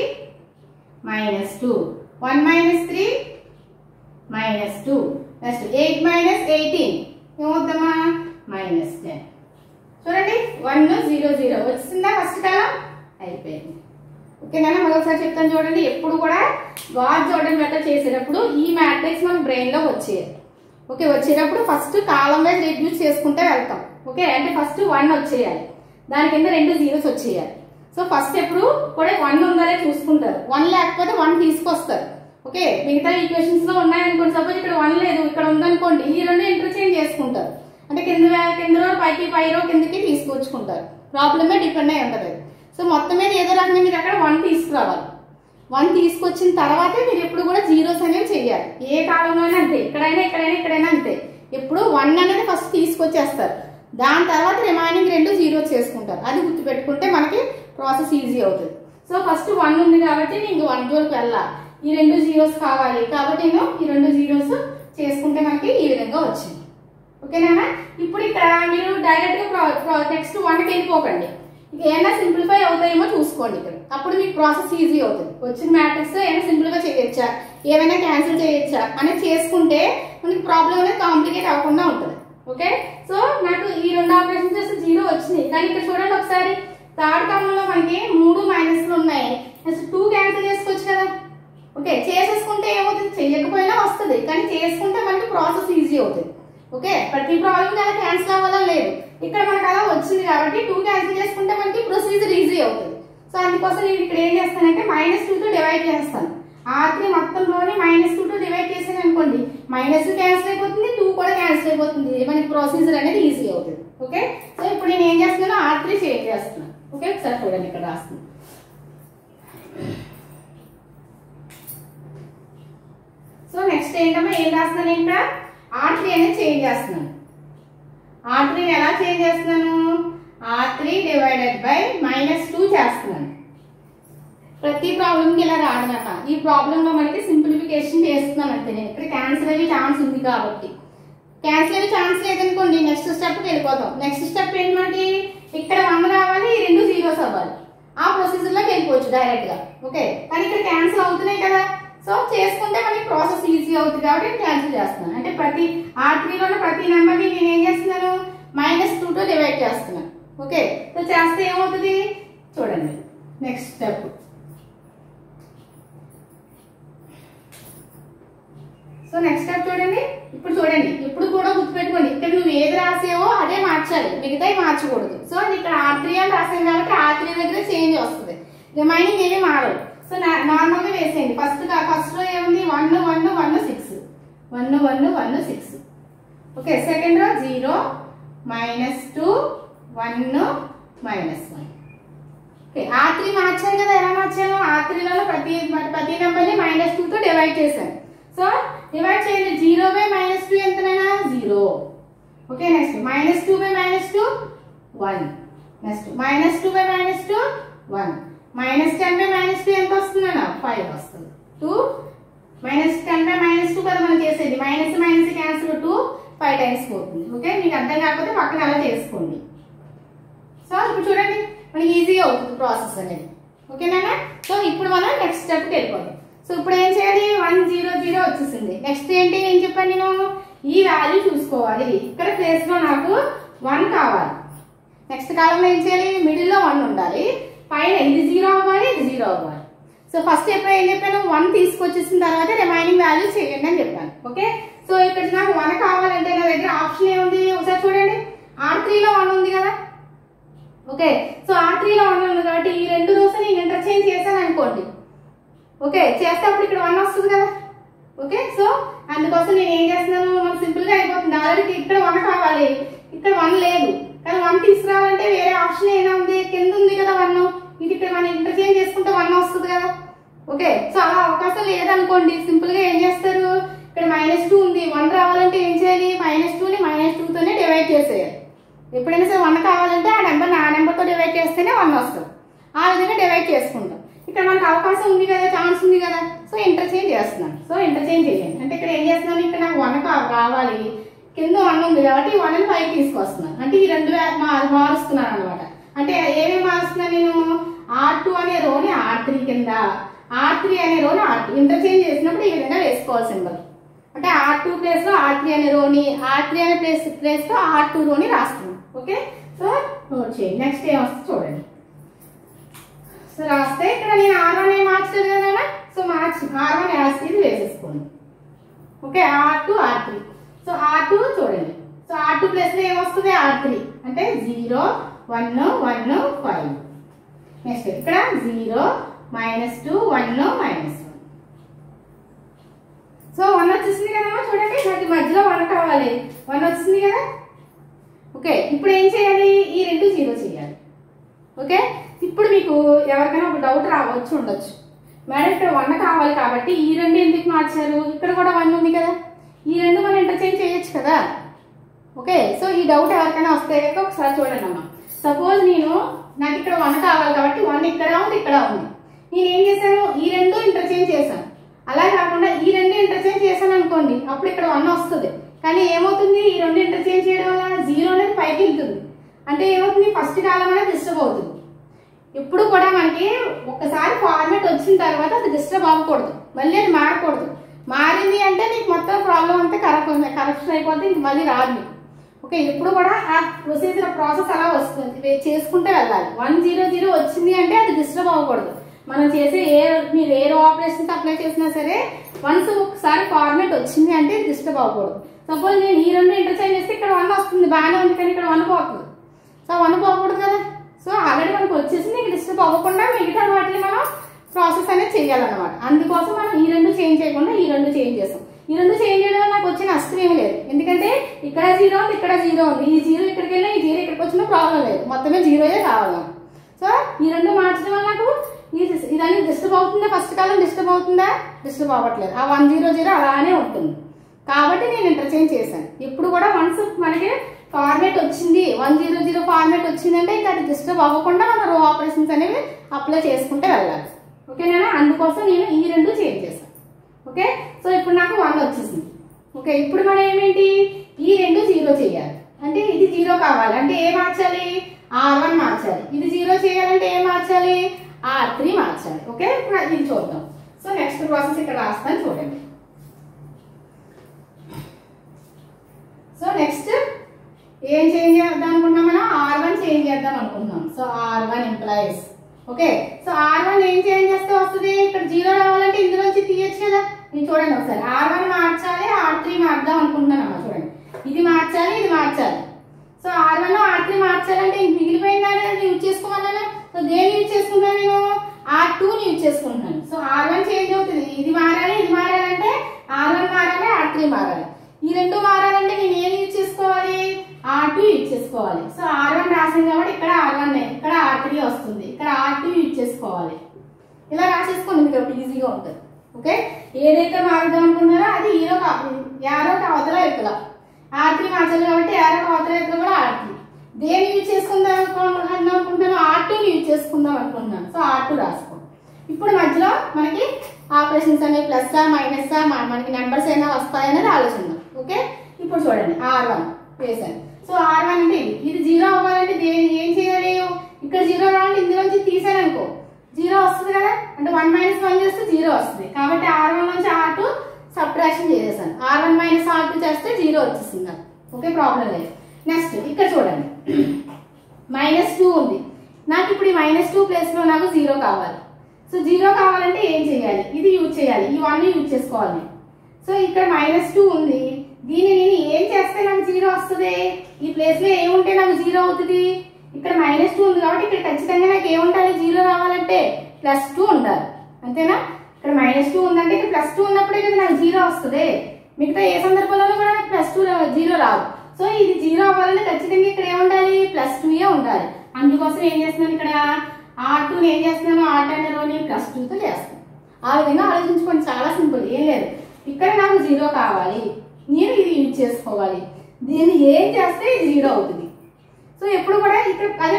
-2, 1 - 3 -2. నెక్స్ట్ 8 - 18 ఏమవుతామా -10. చూడండి 1 0 0 వచ్చిందా ఫస్ట్ కాలం, అయిపోయింది. ఓకేనా, మరొకసారి చెప్తాను చూడండి. ఎప్పుడు కూడా గాస్ జార్డన్ మెథడ్ చేసేటప్పుడు ఈ మ్యాట్రిక్స్ మన బ్రెయిన్ లో వచ్చేయాలి. ఓకే, వచ్చేటప్పుడు ఫస్ట్ కాలం వైజ్ రిడ్యూస్ చేసుకుంటే వెళ్తాం. ఓకే, అంటే ఫస్ట్ 1 వచ్చేయాలి, దాని కింద 2 జీరోస్ వచ్చేయాలి. సో ఫస్ట్ ఎప్పుడు కూడా 1 ఉందనే చూసుకుంటారు, 1 లేకపోతే 1 తీసుకొస్తారు. ఓకే, మిగతా ఈక్వేషన్స్ లో ఉన్నాయనుకోండి, సపోజ్ ఇక్కడ 1 లేదు, ఇక్కడ ఉందనుకోండి, ఈ రెండు ఇంటర్చేంజ్ చేసుకుంటారు. అంటే కింద పైకి పై రో కిందకి తీసుకొచ్చుకుంటారు. ప్రాబ్లమే డిపెండ్ అయి ఉంటుంది. సో మొత్తం మీద ఏదో రకంగా మీరు అక్కడ 1 తీసుకురావాలి. 1 తీసుకొచ్చిన తర్వాతే మీరు ఎప్పుడు కూడా జీరోస్ అనేవి చేయాలి. ఏ కాలంలో అయినా అంతే, ఇక్కడైనా అంతే. ఎప్పుడు 1 అనేది ఫస్ట్ తీసుకొచ్చేస్తారు, దాని తర్వాత రిమైనింగ్ 2 జీరోస్ చేసుకుంటారు. అది గుర్తుపెట్టుకుంటే మనకి ప్రాసెస్ ఈజీ అవుతుంది. సో ఫస్ట్ 1 ఉంది కాబట్టి నేను 1 జోలికి వెళ్ళాలి. ఈ 2 జీరోస్ కావాలి కాబట్టి నేను ఈ 2 జీరోస్ చేసుకుంటే మనకి ఈ విధంగా వచ్చింది. ఓకేనా? ఇప్పుడు ఇక్కడ మీరు డైరెక్ట్ గా నెక్స్ట్ 1కి వెళ్ళిపోకండి. ఏమైనా సింప్లిఫై అవుతాయేమో చూసుకోండి ఇక్కడ. అప్పుడు మీకు ప్రాసెస్ ఈజీ అవుతుంది. వచ్చిన మ్యాట్రిక్స్ ఏమైనా సింప్లిఫై చేయొచ్చా, ఏమైనా క్యాన్సిల్ చేయొచ్చా అనేది చేసుకుంటే మనకి ప్రాబ్లం అనేది కాంప్లికేట్ అవ్వకుండా ఉంటుంది. ఓకే, సో నాకు ఈ 2 ఆపరేషన్స్ చేస్తే 0 వచ్చినాయి. కానీ ఇక్కడ చూడండి ఒకసారి, థర్డ్ కాలంలో మనకి 3 మైనస్లు ఉన్నాయి. నెక్స్ట్ 2 క్యాన్సిల్ చేసుకోవచ్చు కదా. ఓకే, చేసేసుకుంటే ఏమవుతుంది, చేయకపోయినా వస్తుంది, కానీ చేసుకుంటే మనకి ప్రాసెస్ ఈజీ అవుతుంది. ఓకే, ప్రతి ప్రాబ్లం అలా క్యాన్సిల్ అవ్వాలని లేదు. ఇక్కడ మనకు అలా వచ్చింది కాబట్టి 2 క్యాన్సిల్ చేసుకుంటే మనకి ప్రొసీజర్ ఈజీ అవుతుంది. సో అందుకోసం నేను ఇక్కడ ఏం చేస్తానంటే -2తో డివైడ్ చేస్తాను. R3 మొత్తంలోనే -2తో డివైడ్ చేసాను అనుకోండి, మైనస్ క్యాన్సిల్ అయిపోతుంది, 2 కూడా క్యాన్సిల్ అయిపోతుంది. మనకి ప్రొసీజర్ అనేది ఈజీ అవుతుంది. ఓకే, సో ఇప్పుడు నేను ఏం చేస్తున్నాను, R3 చేంజ్ చేస్తున్నాను. ఓకే, ఒకసారి చూడండి ఇక్కడ రాస్తున్నాను. సో నెక్స్ట్ ఏంటమ్మా, ఏం రాస్తున్నాను, ఇక్కడ R3 అనేది చేంజ్ చేస్తున్నాను. R3 ఎలా చేంజ్ చేస్తున్నాను, R3 డివైడెడ్ బై -2 చేస్తున్నాను. ప్రతి ప్రాబ్లంకి ఇలా రాదనమాట. ఈ ప్రాబ్లంలో మనకి సింప్లిఫికేషన్ చేస్తున్నాను అంతే. నేను ఇక్కడ క్యాన్సిల్ అయ్యే ఛాన్స్ ఉంది కాబట్టి, క్యాన్సిల్ అయ్యే ఛాన్స్ లేదనుకోండి నెక్స్ట్ స్టెప్కి వెళ్ళిపోతాం. నెక్స్ట్ స్టెప్ ఏంటి, మనకి ఇక్కడ 1 రావాలి, ఈ 2 జీరోస్ అవ్వాలి. ఆ ప్రొసీజర్లోకి వెళ్ళిపోవచ్చు డైరెక్ట్ గా. ఓకే, కానీ ఇక్కడ క్యాన్సిల్ అవుతున్నాయి కదా, సో చేసుకుంటే మనకి ప్రాసెస్ ఈజీ అవుతుంది కాబట్టి క్యాన్సిల్ చేస్తున్నాను. అంటే ప్రతి R3లోని ప్రతి నెంబర్ని నేను ఏం చేస్తున్నాను, -2తో డివైడ్ చేస్తున్నాను. ఓకే, సో చేస్తే ఏమవుతుంది చూడండి. Next step, so next step చూడండి. ఇప్పుడు చూడండి, ఇప్పుడు కూడా గుర్తుపెట్టుకోండి, ఇక్కడ నువ్వు ఏది రాసేవో అదే మార్చాలి, మిగతాయి మార్చకూడదు. సో ఇక్కడ R3 అని రాసాను కాబట్టి R3 దగ్గర చేంజ్ వస్తుంది, రిమైనింగ్ ఏమీ మారదు. సో నార్మల్ గా వేసేయండి. ఫస్ట్ లో ఏముంది, 1 1 1 6 1 1 1 6. Okay, second row 0 -2 1 -1. Okay, R3 మార్చాను కదా. ఎలా మార్చాను, R3లో ప్రతి నెంబర్ని -2తో డివైడ్ చేశాను. సో డివైడ్ చేయండి, 0/-2 ఎంతనైనా 0. Okay, next -2/-2 1. నెక్స్ట్ -2/-2 1. -10/-2 ఎంత వస్తుందన్నా, 5 వస్తుంది. 2 -10/-2 కదా మనం చేసేది, మైనస్ క్యాన్సిల్ 2 5 టైమ్స్ పోతుంది. ఓకే, మీకు అర్థం కాకపోతే పక్కన అలా చేసుకోండి. సో ఇప్పుడు చూడండి మనకి ఈజీగా అవుతుంది ప్రాసెస్ అనేది. ఓకేనా? సో ఇప్పుడు మనం నెక్స్ట్ స్టెప్కి వెళ్ళిపోతాం. సో ఇప్పుడు ఏం చేయాలి, 1 0 0 వచ్చేసింది. నెక్స్ట్ ఏంటి, ఏం చెప్పాను నేను, ఈ వాల్యూ చూసుకోవాలి. ఇక్కడ ప్లేస్ లో నాకు 1 కావాలి. నెక్స్ట్ కాలంలో ఏం చేయాలి, మిడిల్ లో 1 ఉండాలి, పైన ఇది 0 అవ్వాలి, ఇది 0 అవ్వాలి. సో ఫస్ట్ ఎప్పుడు ఏం చెప్పాను, 1 తీసుకొచ్చేసిన తర్వాత రిమైనింగ్ వాల్యూ చేయండి అని చెప్పాను. ఓకే, సో ఇక్కడ నాకు 1 కావాలంటే నా దగ్గర ఆప్షన్ ఏముంది ఒకసారి చూడండి, R3లో 1 ఉంది కదా. ఓకే, సో R3లో 1 ఉంది కాబట్టి ఈ 2 రోస్ నేను ఇంటర్చేంజ్ చేశాను అనుకోండి. ఓకే, చేస్తే అప్పుడు ఇక్కడ 1 వస్తుంది కదా. ఓకే, సో అందుకోసం నేను ఏం చేస్తున్నాను, మనకు సింపుల్ గా అయిపోతుంది. ఆల్రెడీ ఇక్కడ 1 కావాలి, ఇక్కడ 1 లేదు, కానీ 1 తీసుకురావాలంటే వేరే ఆప్షన్ ఏమైనా ఉంది, కింద ఉంది కదా 1, ఇది ఇక్కడ మనం ఇంటర్చేంజ్ చేసుకుంటే 1 వస్తుంది కదా. ఓకే, సో అలా అవకాశం లేదనుకోండి, సింపుల్ గా ఏం చేస్తారు, ఇక్కడ -2 ఉంది, 1 రావాలంటే ఏం చేయాలి, -2ని -2తోనే డివైడ్ చేసేయాలి. ఎప్పుడైనా సరే 1 కావాలంటే ఆ నెంబర్తో డివైడ్ చేస్తేనే 1 వస్తుంది. ఆ విధంగా డివైడ్ చేసుకుంటాం. ఇక్కడ మనకు అవకాశం ఉంది కదా, ఛాన్స్ ఉంది కదా, సో ఇంటర్చేంజ్ చేస్తున్నాను. సో ఇంటర్చేంజ్ చేయండి అంటే ఇక్కడ ఏం చేస్తున్నాను, ఇక్కడ నాకు 1 కావాలి, కింద 1 ఉంది కాబట్టి 1ని 5 తీసుకొస్తున్నాను. అంటే ఈ 2 మారుస్తున్నాను అనమాట. అంటే ఏమేమి మారుస్తున్నాను నేను, R2 అనే రోని R3 కింద, R3 అనే రోని R2 ఇంటర్చేంజ్ చేసినప్పుడు ఈ విధంగా వేసుకోవాలి సింబల్. అంటే R2 ప్లేస్ లో R3 అనే రోని, R3 అనే ప్లేస్ లో R2 రోని రాస్తున్నాను. ఓకే, సో నోట్ చేయండి. నెక్స్ట్ ఏం వస్తుంది చూడండి. సో రాస్తే ఇక్కడ నేను R1 ఏం మార్చలేదు కదా, సో మార్చి R1 ఇది వేసేసుకోండి. Okay, R2 R3. So R2 చూడండి, సో R2 ప్లేస్ లో ఏమొస్తుంది, R3 అంటే 0 1 1 5. నెక్స్ట్ ఇక్కడ 0 -2 1 -1. సో 1 వచ్చేసింది కదమ్మా, చూడండి నాకు మధ్యలో 1 కావాలి, 1 వచ్చింది కదా. ఓకే, ఇప్పుడు ఏం చేయాలి, ఈ 2 0 చేయాలి. ఓకే, ఇప్పుడు మీకు ఎవరికైనా ఒక డౌట్ రావచ్చు ఉండొచ్చు, మేడం ఇక్కడ 1 కావాలి కాబట్టి ఈ 2 ఎందుకు మార్చారు, ఇక్కడ కూడా 1 ఉంది కదా, ఈ 2 మనం ఇంటర్చేంజ్ చేయొచ్చు కదా. ఓకే, సో ఈ డౌట్ ఎవరికైనా వస్తే ఒకసారి చూడండి అమ్మా. సపోజ్ నాకు ఇక్కడ 1 కావాలి కాబట్టి 1 ఇక్కడ ఉంది, ఇక్కడ ఉంది. నేను ఏం చేశాను, ఈ 2 ఇంటర్చేంజ్ చేశాను. అలా కాకుండా ఈ 2 ఇంటర్చేంజ్ చేశాను అనుకోండి, అప్పుడు ఇక్కడ 1 వస్తుంది. కానీ ఏమవుతుంది, ఈ 2 ఇంటర్చేంజ్ చేయడం వల్ల 0 అనేది పైకి వెళ్తుంది. అంటే ఏమవుతుంది, ఫస్ట్ కాలం అనేది డిస్టర్బ్ అవుతుంది. ఇప్పుడు కూడా మనకి ఒకసారి ఫార్మేట్ వచ్చిన తర్వాత అది డిస్టర్బ్ అవ్వకూడదు, మళ్ళీ అది మారకూడదు. మారింది అంటే మీకు మొత్తం ప్రాబ్లం అంతా కరెక్షన్ అయిపోతే ఇంక మళ్ళీ రాదు మీకు. ఓకే, ఇప్పుడు కూడా ఆ ప్రొసీజర్ ప్రాసెస్ అలా వస్తుంది, చేసుకుంటే వెళ్ళాలి. 100 వచ్చింది అంటే అది డిస్టర్బ్ అవ్వకూడదు. మనం చేసే మీరు ఏ ఆపరేషన్స్ అప్లై చేసినా సరే వన్స్ ఒకసారి ఫార్మేట్ వచ్చింది అంటే డిస్టర్బ్ అవ్వకూడదు. సపోజ్ నేను ఈ 2 ఇంటర్చేంజ్ చేస్తే ఇక్కడ 1 వస్తుంది, బాగానే ఉంది, కానీ ఇక్కడ 1 పోతుంది. సో 1 పోకూడదు కదా. సో ఆల్రెడీ మనకు వచ్చేసింది, ఇంక డిస్టర్బ్ అవ్వకుండా మిగతా వాటిని మనం ప్రాసెస్ అనేది చేయాలన్నమాట. అందుకోసం మనం ఈ 2 చేంజ్ చేయకుండా ఈ 2 చేంజ్ చేస్తాం. ఈ 2 చేంజ్ చేయడం నాకు వచ్చే నష్టం ఏమి లేదు, ఎందుకంటే ఇక్కడ 0 ఉంది, ఇక్కడ 0 ఉంది. ఈ 0 ఇక్కడికి వెళ్ళినా ఈ 0 ఇక్కడికి వచ్చినా ప్రాబ్లం లేదు, మొత్తమే 0 కావాలి. సో ఈ 2 మార్చడం వల్ల నాకు ఇదన్నీ డిస్టర్బ్ అవుతుందా, ఫస్ట్ కాలం డిస్టర్బ్ అవుతుందా, డిస్టర్బ్ అవ్వట్లేదు. ఆ 100 అలానే ఉంటుంది కాబట్టి నేను ఇంటర్చేంజ్ చేశాను. ఇప్పుడు కూడా వన్స్ మనకి ఫార్మేట్ వచ్చింది, 100 ఫార్మేట్ వచ్చిందంటే ఇంకా అది డిస్టర్బ్ అవ్వకుండా మన రో ఆపరేషన్స్ అనేవి అప్లై చేసుకుంటే వెళ్ళాలి. ఓకేనా, అందుకోసం నేను ఈ 2 చేంజ్ చేశాను. ఓకే, సో ఇప్పుడు నాకు 1 వచ్చేసింది. ఓకే, ఇప్పుడు మనం ఏమేంటి, ఈ 2 0 చేయాలి. అంటే ఇది 0 కావాలి అంటే ఏ మార్చాలి, R1 మార్చాలి. ఇది 0 చేయాలంటే ఏం మార్చాలి, R3 మార్చాలి. ఓకే, ఇప్పుడు ఇది చూద్దాం. సో నెక్స్ట్ ప్రాసెస్ ఇక్కడ రాస్తాను చూడండి. సో నెక్స్ట్ ఏం చేంజ్ చేద్దాం అనుకుంటున్నాం, మనం R1 చేంజ్ చేద్దాం అనుకుంటున్నాం. So R1 employees. Okay, so R1 ఏం చేంజ్ చేస్తే వస్తుంది, ఇక్కడ 0 రావాలంటే ఇందులోంచి తీయచ్చు కదా. నేను చూడండి ఒకసారి, R1 మార్చాలి, R3 మార్దాం అనుకుంటున్నాను అమ్మా. చూడండి, ఇది మార్చాలి, ఇది మార్చాలి. సో R1 R3 మార్చాలంటే మిగిలిపోయిన దాన్ని యూజ్ చేసుకోమన్నాను. సో దేన్ని యూజ్ చేసుకుంటాను, నేను R2ని యూజ్ చేసుకుంటున్నాను. సో R1 చేంజ్ అవుతుంది, ఇది మారాలి, ఇది మారాలంటే R1 మారాలి, R3 మారాలి. ఈ 2 మారాలంటే నేను ఏం యూజ్ చేసుకోవాలి, R2 యూజ్ చేసుకోవాలి. సో R1 రాసింది కాబట్టి ఇక్కడ R1, ఇక్కడ R3 వస్తుంది, ఇక్కడ R2 యూజ్ చేసుకోవాలి. ఇలా రాసేసుకోండి, మీకు ఒకటి ఈజీగా ఉంటుంది. ఓకే, ఏదైతే మారుద్దాం అనుకున్నారో అది యారోకి అవతల ఎత్తుల. R3 మార్చాలి కాబట్టి యారోకి అవతల ఎత్తుల కూడా R3. దేని యూజ్ చేసుకుందాం అనుకుంటున్నాను, R2ని యూజ్ చేసుకుందాం అనుకుంటున్నాను. సో R2 రాసుకోండి. ఇప్పుడు మధ్యలో మనకి ఆపరేషన్స్ అనేవి ప్లస్ మైనస్ మనకి నెంబర్స్ అయినా వస్తాయనేది ఆలోచిద్దాం. ఓకే, ఇప్పుడు చూడండి R1 వేసాను. సో R1 అంటే ఇది 0 అవ్వాలంటే ఏం చేయాలి, ఇక్కడ 0 రావాలంటే ఇందులోంచి తీసాను అనుకో 0 వస్తుంది కదా. అంటే 1 - 1 చేస్తే 0 వస్తుంది కాబట్టి R1 నుంచి R2 సబ్ట్రాక్షన్ చేసేసాను. R1 - R2 చేస్తే 0 వచ్చేసింది నాకు. ఓకే, ప్రాబ్లం లేదు. నెక్స్ట్ ఇక్కడ చూడండి, -2 ఉంది. నాకు ఇప్పుడు ఈ -2 ప్లేస్ లో నాకు 0 కావాలి. సో 0 కావాలంటే ఏం చేయాలి, ఇది యూజ్ చేయాలి, ఈ 1 యూజ్ చేసుకోవాలి. సో ఇక్కడ -2 ఉంది, దీన్ని నేను ఏం చేస్తే నాకు 0 వస్తుంది, ఈ ప్లేస్ లో ఏముంటే నాకు 0 అవుతుంది. ఇక్కడ -2 ఉంది కాబట్టి ఇక్కడ ఖచ్చితంగా నాకు ఏముంటాలి, 0 రావాలంటే +2 ఉండాలి, అంతేనా. ఇక్కడ -2 ఉందంటే ఇక్కడ +2 ఉన్నప్పుడే కదా నాకు 0 వస్తుంది. మిగతా ఏ సందర్భంలో కూడా నాకు +2 0 రాదు. సో ఇది 0 అవ్వాలంటే ఖచ్చితంగా ఇక్కడ ఏముండాలి, +2 ఉండాలి. అందుకోసం ఏం చేస్తున్నాను, ఇక్కడ R2ని ఏం చేస్తున్నాను, R2 అనే రోని +2తో చేస్తాను. ఆ విధంగా ఆలోచించుకోండి, చాలా సింపుల్, ఏం లేదు. ఇక్కడ నాకు 0 కావాలి, నేను ఇది యూజ్ చేసుకోవాలి, దీన్ని ఏం చేస్తే ఇది 0 అవుతుంది. సో ఎప్పుడు కూడా ఇక్కడ అదే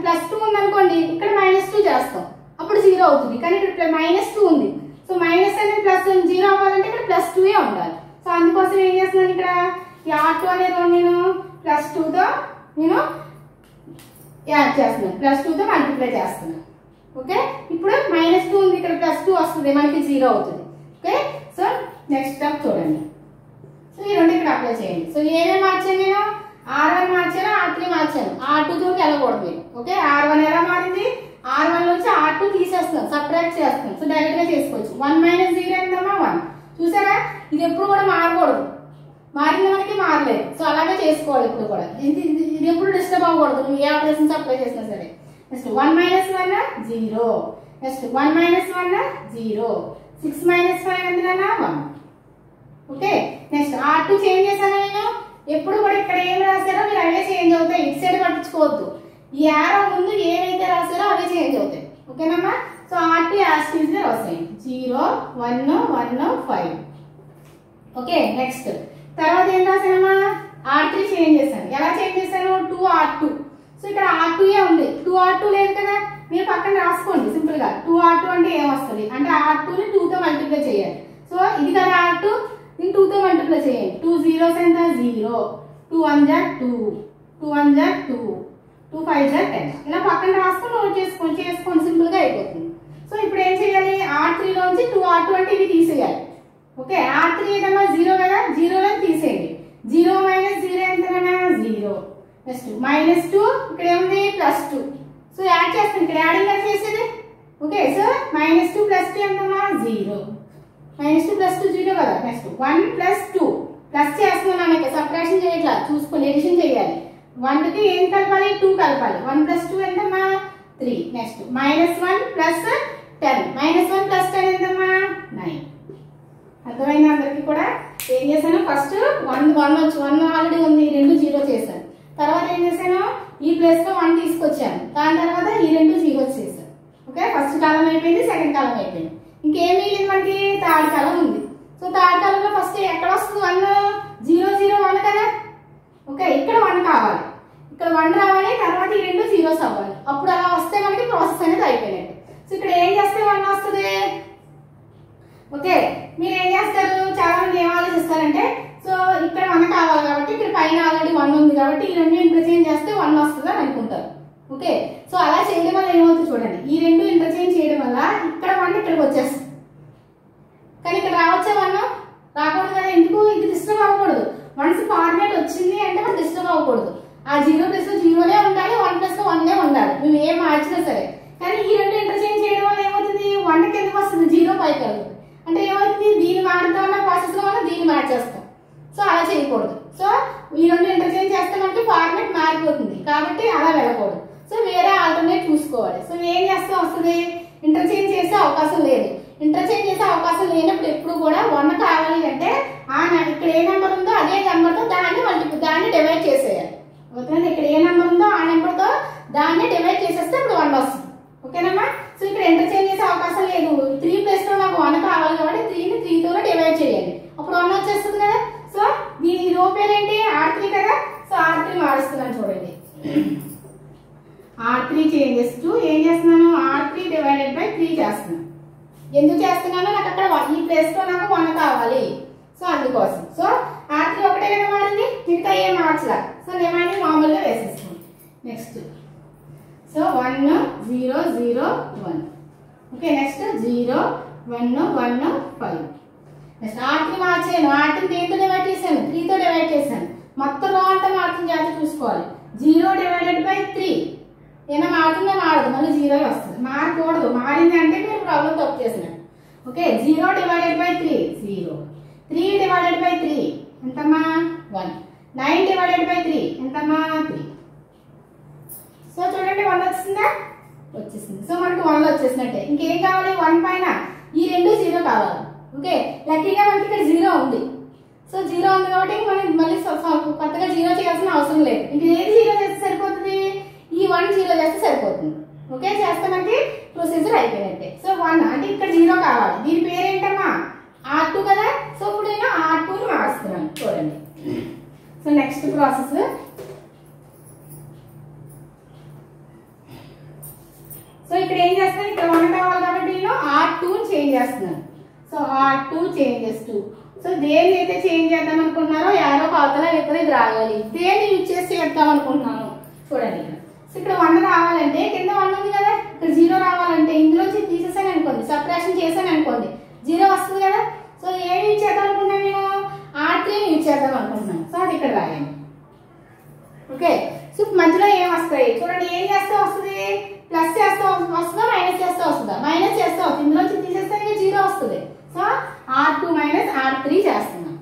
+2 ఉందనుకోండి, ఇక్కడ -2 చేస్తాం, అప్పుడు 0 అవుతుంది. కానీ ఇక్కడ -2 ఉంది. సో మైనస్ అనేది +0 అవ్వాలంటే ఇక్కడ +2 ఉండాలి. సో అందుకోసం ఏం చేస్తున్నాను, ఇక్కడ ఈ R2 అనేది నేను +2తో నేను యాడ్ చేస్తున్నాను, +2తో మల్టిప్లై చేస్తున్నాను. ఓకే, ఇప్పుడు -2 ఉంది, ఇక్కడ +2 వస్తుంది, మనకి 0 అవుతుంది. ఓకే, సో నెక్స్ట్ స్టెప్ చూడండి. సో ఈ 2 ఇక్కడ అప్లై చేయండి. సో ఏమేమి మార్చాను, నేను R1 మార్చాను, R3 మార్చాను, R2తో వెళ్ళకూడదు. ఓకే, R1 ఎలా మారింది, R1 నుంచి R2 తీసేస్తాం, సబ్ట్రాక్ట్ చేస్తాం. సో డైరెక్ట్ గా చేసుకోవచ్చు. 1 - 0 ఎంతమ్మా 1. చూసారా, ఇది ఎప్పుడు కూడా మారకూడదు, మారింది మనకి మారలేదు. సో అలాగే చేసుకోవాలి ఇప్పుడు కూడా, ఇది ఎప్పుడు డిస్టర్బ్ అవ్వకూడదు నువ్వు ఏ ఆపరేషన్స్ అప్లై చేసినా సరే. నెక్స్ట్ 1 - 1 0, నెక్స్ట్ 1 - 1 0, 6 - 5 ఎంతనా 1. ఓకే నెక్స్ట్ R2 చేంజ్ చేశాను నేను. ఎప్పుడు కూడా ఇక్కడ ఏం రాశారో మీరు అవే చేంజ్ అవుతాయి, ఇటు సైడ్ పట్టించుకోవద్దు. ఈ యారో ముందు ఏవైతే రాశారో అవే చేంజ్ అవుతాయి. ఓకేనమ్మా. So R2 as it is గా రాసేయండి. 0 1 1 5. ఓకే నెక్స్ట్ తర్వాత ఏం రాసానమ్మా, R3 చేంజ్ చేశాను. ఎలా చేంజ్ చేశాను, 2R2. సో ఇక్కడ R2 ఉంది, 2R2 లేదు కదా, మీరు పక్కన రాసుకోండి సింపుల్ గా. 2R2 అంటే ఏమొస్తుంది అంటే R2 ని 2 తో మల్టిప్లై చేయాలి. సో ఇది కదా R2, దీన్ని 2 తో మల్టిప్లై చేయండి. 2 zeros ఎంత 0, 2 1 జా 2, 2 1 జా 2, 2 5 జా 10. ఇలా పక్కన రాసుకొని నోట్ చేసుకోండి సింపుల్ గా అయిపోతుంది. సో ఇప్పుడు ఏం చేయాలి, R3 లోంచి 2R2 అంటే ఇవి తీసేయాలి. ఓకే R3 ఏదమ్మా 0 కదా, 0 లో తీసేయండి. 0 మైనస్ 0 ఎంతనా 0. నెక్స్ట్ -2 ఇక్కడ ఏముంది +2. సో యాడ్ చేస్తాను, ఇక్కడ యాడింగ్ ఎలా చేసేది. ఓకే సో -2 + 2 ఎంతమ్మా 0. -2 + 2 0 కదా. నెక్స్ట్ 1 + 2 ప్లస్ చేస్తున్నాను ఇక్కడ, సబ్ట్రాక్షన్ చేయట్లా, చూసుకొని ఎడిషన్ చేయాలి. 1 కి ఏం కలపాలి 2 కలపాలి. 1 + 2 ఎంతమ్మా 3. నెక్స్ట్ -1 + 10, -1 + 10 ఎంతమ్మా 9. అర్థమైంది అందరికి కూడా. ఏం చేశాను, ఫస్ట్ 1 ఆల్రెడీ ఉంది, 2 0 చేశాను. తర్వాత ఏం చేశాను, ఈ ప్లేస్ లో 1 తీసుకొచ్చాను, దాని తర్వాత ఈ 2 0 చేశాను. ఓకే ఫస్ట్ కాలం అయిపోయింది, సెకండ్ కాలం అయిపోయింది. ఇంకేం మిగిలింది మనకి, థర్డ్ కాలం ఉంది. సో థర్డ్ కాలం లో ఫస్ట్ ఎక్కడ వస్తుంది 1 0 0 1 కదా. ఓకే ఇక్కడ 1 కావాలి, ఇక్కడ 1 రావాలి, తర్వాత ఈ 2 zeros అవ్వాలి. అప్పుడు అలా వస్తే మనకి ప్రాసెస్ అనేది అయిపోయినట్టు. సో ఇక్కడ ఏం చేస్తే 1 వస్తుంది. ఓకే మీరు ఏం చేస్తారు, చాలా మంది ఏం ఆలోచిస్తారంటే, సో ఇక్కడ 1 కావాలి కాబట్టి ఇక్కడ పైన ఆల్రెడీ 1 ఉంది కాబట్టి ఈ 2 ఇంటర్చేంజ్ చేస్తే 1 వస్తుంది అని అనుకుంటారు. ఓకే సో అలా చేయడం వల్ల ఏమవుతుంది చూడండి, ఈ 2 ఇంటర్చేంజ్ చేయడం వల్ల ఇక్కడ 1 ఇక్కడికి వచ్చేస్తుంది. కానీ ఇక్కడ రావచ్చా 1 రాకూడదు కదా, ఎందుకు ఇది డిస్టర్బ్ అవ్వకూడదు. వన్స్ ఫార్మేట్ వచ్చింది అంటే మనం డిస్టర్బ్ అవ్వకూడదు. ఆ 0 ప్లస్ 0నే ఉండాలి, 1 ప్లస్ 1నే ఉండాలి, మేము ఏం మార్చినా సరే. కానీ ఈ 2 ఇంటర్చేంజ్ చేయడం వల్ల ఏమవుతుంది, 1 కిందకి వస్తుంది, 0 పైకి వెళ్తుంది. అంటే ఏమవుతుంది, దీన్ని మారుతా ఉన్న ప్రాసెస్ లో మనం దీన్ని మార్చేస్తాం. సో అలా చేయకూడదు. సో ఈ 2 ఇంటర్చేంజ్ చేస్తే మనకి ఫార్మేట్ మారిపోతుంది, కాబట్టి అలా వెళ్ళకూడదు. సో వేరే ఆల్టర్నేట్ చూసుకోవాలి. సో ఏం చేస్తే వస్తుంది, ఇంటర్చేంజ్ చేసే అవకాశం లేదు. ఇంటర్చేంజ్ చేసే అవకాశం లేనప్పుడు ఎప్పుడు కూడా 1 కావాలి అంటే ఇక్కడ ఏ నెంబర్ ఉందో అదే నెంబర్తో దాన్ని డివైడ్ చేసేయాలి. ఓకేనా, ఇక్కడ ఏ నెంబర్ ఉందో ఆ నెంబర్తో దాన్ని డివైడ్ చేసేస్తే ఇప్పుడు 1 వస్తుంది. ఓకేనమ్మా. సో ఇక్కడ ఇంటర్చేంజ్ చేసే అవకాశం లేదు. 3 ప్లేస్ లో నాకు 1 కావాలి కాబట్టి 3ని 3తో డివైడ్ చేయాలి, అప్పుడు 1 వచ్చేస్తుంది కదా. సో దీని రో పేరు ఏంటి, R3 కదా. సో R3 మారుస్తున్నాను చూడండి. R3 చేంజెస్ టు ఏం చేస్తున్నాను, R3 / 3 చేస్తున్నాను. ఎందుకు చేస్తున్నానో, నాకు అక్కడ ఈ ప్లేస్ లో నాకు 1 కావాలి. సో అందుకోసం. సో R3 ఒకటే కదా మారింది, మిగతా ఏం మార్చలా. సో రిమైనింగ్ మామూలుగా వేసేస్తాను. Next so 1 0 0 1. Okay next 0 1 1 5. Next R3 మార్చాను, R3 దేంతో డివైడ్ చేశాను, 3తో డివైడ్ చేశాను. మొత్తం రో అంతా మార్చిన జాగ్రత్త చూసుకోవాలి. 0 / 3 ఏమైనా మారుతుందో మారదు, మళ్ళీ 0 వస్తుంది. మారకూడదు, మారింది అంటే మీరు ప్రాబ్లం తప్పు చేసినట్టు. ఓకే 0 / 3 0, 3 / 3 ఎంతమ్మా 1, 9 / 3 ఎంతమ్మా 3. సో చూడండి 1 వచ్చిందా, వచ్చేసింది. సో మనకు 1 వచ్చేసినట్టే. ఇంకేం కావాలి, 1 పైన ఈ 2 0 కావాలి. ఓకే లక్కీగా మనకి ఇక్కడ 0 ఉంది. సో 0 ఉంది కాబట్టి మనం మళ్ళీ కొత్తగా 0 చేయాల్సిన అవసరం లేదు. ఇంక ఏది 0 చేస్తే సరిపోతుంది, ఈ 1 0 చేస్తే సరిపోతుంది. ఓకే చేస్తే మనకి ప్రొసీజర్ అయిపోయినట్టే. సో 1 అంటే ఇక్కడ 0 కావాలి, దీని పేరు ఏంటమ్మా R2 కదా. సో ఇప్పుడు నేను R2ని మారుస్తున్నాను చూడండి. సో నెక్స్ట్ ప్రాసెస్, సో ఇక్కడ ఏం చేస్తాను, ఇక్కడ 1 కావాలి కాబట్టి నేను R2ని చేంజ్ చేస్తున్నాను. So R2 changes to. So దేన్ని అయితే చేంజ్ చేద్దాం అనుకుంటున్నారో యారో అవతల ఇక్కడ ఇది రాయాలి. దేన్ని యూజ్ చేసి చేద్దాం అనుకుంటున్నాను చూడండి. సో ఇక్కడ 1 రావాలంటే కింద 1 ఉంది కదా, ఇక్కడ 0 రావాలంటే ఇందులో తీసేసాను అనుకోండి, సబ్ట్రాక్షన్ చేశాను అనుకోండి, 0 వస్తుంది కదా. సో ఏం యూజ్ చేద్దాం అనుకుంటున్నాను, నేను R3 యూజ్ చేద్దాం అనుకుంటున్నాను. సో అది ఇక్కడ రాయండి. ఓకే సో మధ్యలో ఏం వస్తాయి చూడండి, ఏం చేస్తే వస్తుంది, ప్లస్ చేస్తే వస్తుందా, మైనస్ చేస్తే వస్తుందా, మైనస్ చేస్తే వస్తుంది, ఇందులో తీసేస్తే 0 వస్తుంది. సో R2 - R3 చేస్తున్నాం.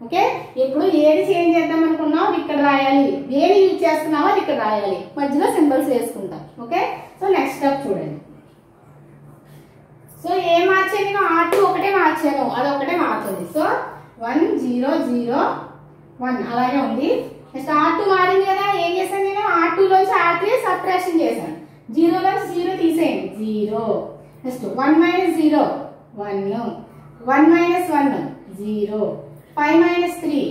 ఓకే ఇప్పుడు ఏది చేంజ్ చేద్దాం అనుకున్నావు ఇక్కడ రాయాలి, ఏది యూజ్ చేస్తున్నావో అది ఇక్కడ రాయాలి, మధ్యలో సింబల్స్ వేసుకుంటాం. ఓకే సో నెక్స్ట్ స్టెప్ చూడండి. సో ఏం మార్చాను, నేను R2 ఒకటే మార్చాను, అది ఒకటే మారుతుంది. సో 1 0 0 1 అలాగే ఉంది. నెక్స్ట్ R2 మారింది కదా, ఏం చేశాను నేను R2 లోంచి R3 సబ్ట్రాక్షన్ చేశాను. 0 లోంచి 0 తీసేయండి 0. Next 1 minus 0 1, 1 minus 1 0, 5 minus 3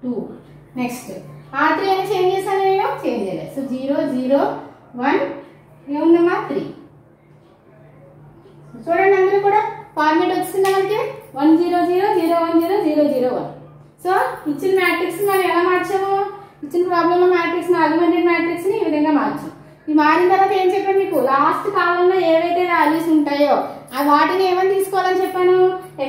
2. Next R3 అని చేంజ్ చేశాను నేను, చేంజ్ చేయలేదు. సో 0 0 1 ఏముందమ్మా 3. చూడండి అందరూ కూడా ఫార్మేట్ వచ్చిందా మనకి 1 0 0 0 1 0 0 0 1. సో ఇచ్చిన మ్యాట్రిక్స్ మనం ఎలా మార్చాము, ఇచ్చిన ప్రాబ్లంలో మ్యాట్రిక్స్ ఆగ్మెంటెడ్ మ్యాట్రిక్స్ ని ఈ విధంగా మార్చాం. ఇది మారిన తర్వాత ఏం చెప్పాను మీకు, లాస్ట్ కాలంలో ఏవైతే వాల్యూస్ ఉంటాయో ఆ వాటిని ఏమని తీసుకోవాలని చెప్పాను,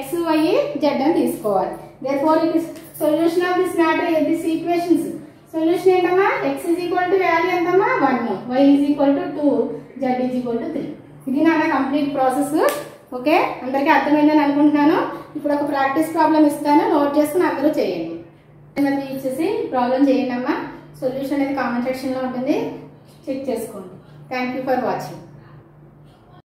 x y z అని తీసుకోవాలి. therefore it is solution of this matter this equations. Solution ఏంటమ్మా, x is equal to value ఎంతమ్మా 1, y is equal to 2, z is equal to 3. ఇది నా కంప్లీట్ ప్రాసెస్. ఓకే, అందరికీ అర్థమైందని అనుకుంటున్నాను. ఇప్పుడు ఒక ప్రాక్టీస్ ప్రాబ్లం ఇస్తాను, నోట్ చేసుకుని అందరూ చేయండి. ఇచ్చేసి ప్రాబ్లం చేయండి అమ్మా. సొల్యూషన్ అనేది కామెంట్ సెక్షన్లో ఉంటుంది, చెక్ చేసుకోండి. Thank you for watching.